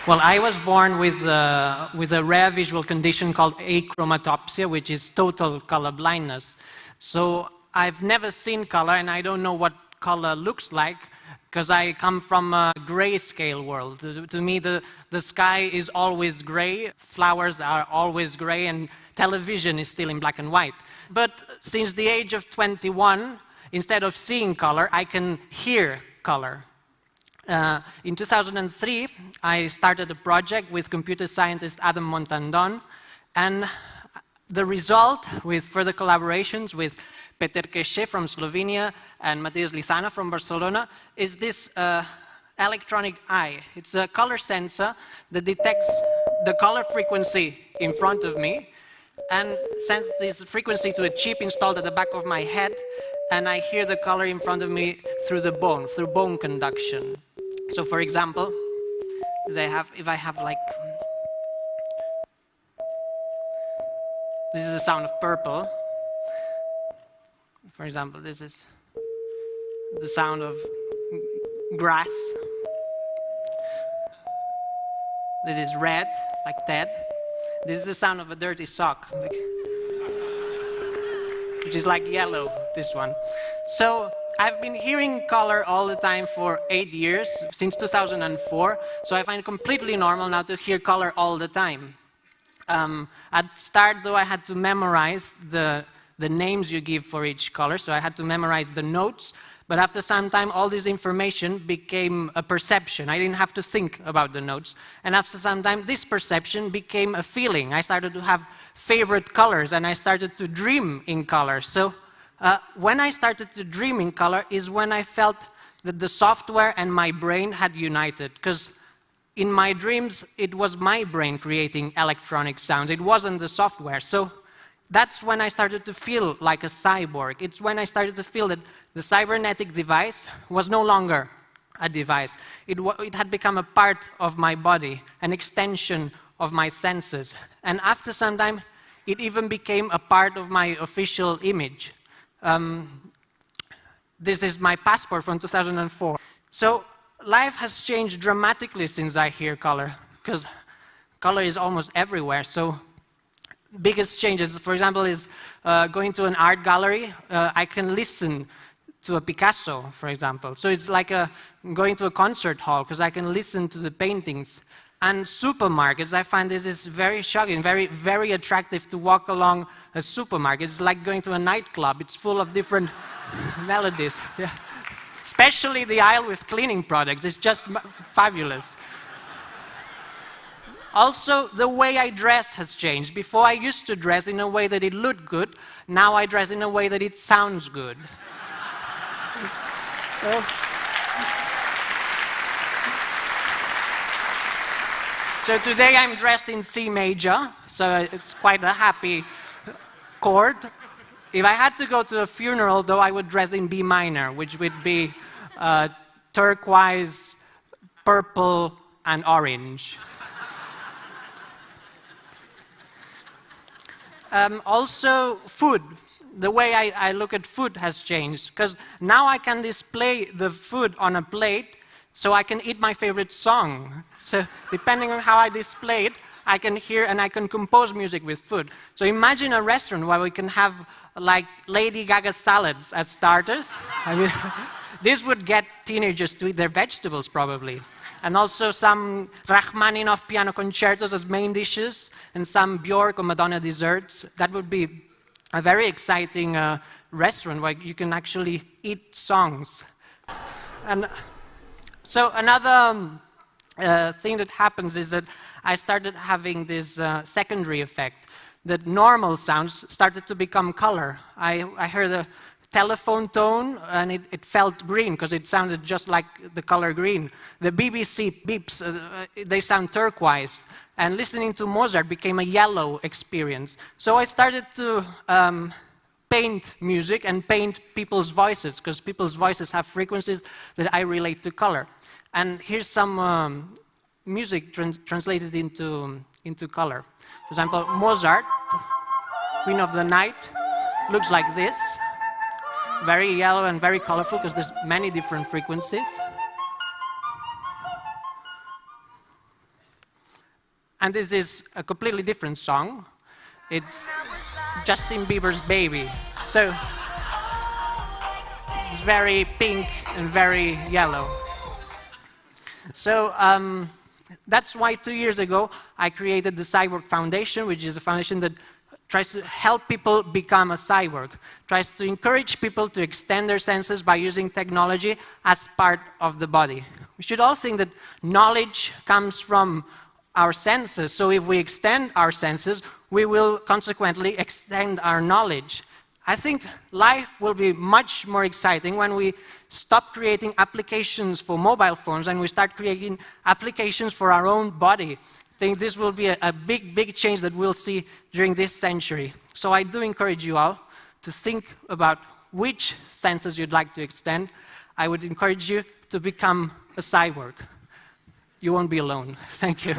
Well, I was born with a rare visual condition called achromatopsia, which is total color blindness. So I've never seen color, and I don't know what color looks like, because I come from a grayscale world. To me, the sky is always gray, flowers are always gray, and television is still in black and white. But since the age of 21, instead of seeing color, I can hear color. In 2003, I started a project with computer scientist Adam Montandon, and the result, with further collaborations with Peter Queixe from Slovenia and Mateus Lizana from Barcelona, is this electronic eye. It's a color sensor that detects the color frequency in front of me and sends this frequency to a chip installed at the back of my head, and I hear the color in front of me through the bone, through bone conduction. So, for example, if I have like, this is the sound of purple. For example, this is the sound of grass. This is red, like Ted. This is the sound of a dirty sock, which is like yellow, this one. So I've been hearing color all the time for 8 years, since 2004, so I find it completely normal now to hear color all the time. At start, though, I had to memorize the names you give for each color, so I had to memorize the notes, but after some time, all this information became a perception. I didn't have to think about the notes, and after some time, this perception became a feeling. I started to have favorite colors, and I started to dream in color. So when I started to dream in color is when I felt that the software and my brain had united, because in my dreams, it was my brain creating electronic sounds. It wasn't the software. So that's when I started to feel like a cyborg. It's when I started to feel that the cybernetic device was no longer a device. It had become a part of my body, an extension of my senses. And after some time, it even became a part of my official image. This is my passport from 2004. So life has changed dramatically since I hear color, because color is almost everywhere. So biggest changes, for example, is going to an art gallery. I can listen to a Picasso, for example. So it's like going to a concert hall, because I can listen to the paintings. And supermarkets, I find this is very shocking, very, very attractive to walk along a supermarket. It's like going to a nightclub. It's full of different melodies. Yeah. Especially the aisle with cleaning products. It's just fabulous. Also, the way I dress has changed. Before, I used to dress in a way that it looked good. Now I dress in a way that it sounds good. So today I'm dressed in C major, so it's quite a happy chord. If I had to go to a funeral, though, I would dress in B minor, which would be turquoise, purple, and orange. Also, food. The way I look at food has changed, because now I can display the food on a plate, so I can eat my favorite song. So depending on how I display it, I can hear and I can compose music with food. So imagine a restaurant where we can have like Lady Gaga salads as starters. I mean, this would get teenagers to eat their vegetables probably. And also some Rachmaninoff piano concertos as main dishes, and some Björk or Madonna desserts. That would be a very exciting restaurant where you can actually eat songs. And so another thing that happens is that I started having this secondary effect, that normal sounds started to become color. I heard a telephone tone, and it felt green, because it sounded just like the color green. The BBC beeps, they sound turquoise. And listening to Mozart became a yellow experience. So I started to paint music and paint people's voices, because people's voices have frequencies that I relate to color. And here's some music translated into color. For example, Mozart, Queen of the Night, looks like this. Very yellow and very colorful because there's many different frequencies. And this is a completely different song. It's Justin Bieber's Baby. So it's very pink and very yellow. So that's why 2 years ago I created the Cyborg Foundation, which is a foundation that tries to help people become a cyborg, tries to encourage people to extend their senses by using technology as part of the body. We should all think that knowledge comes from our senses, so if we extend our senses, we will consequently extend our knowledge. I think life will be much more exciting when we stop creating applications for mobile phones and we start creating applications for our own body. I think this will be a big, big change that we'll see during this century. So I do encourage you all to think about which senses you'd like to extend. I would encourage you to become a cyborg. You won't be alone. Thank you.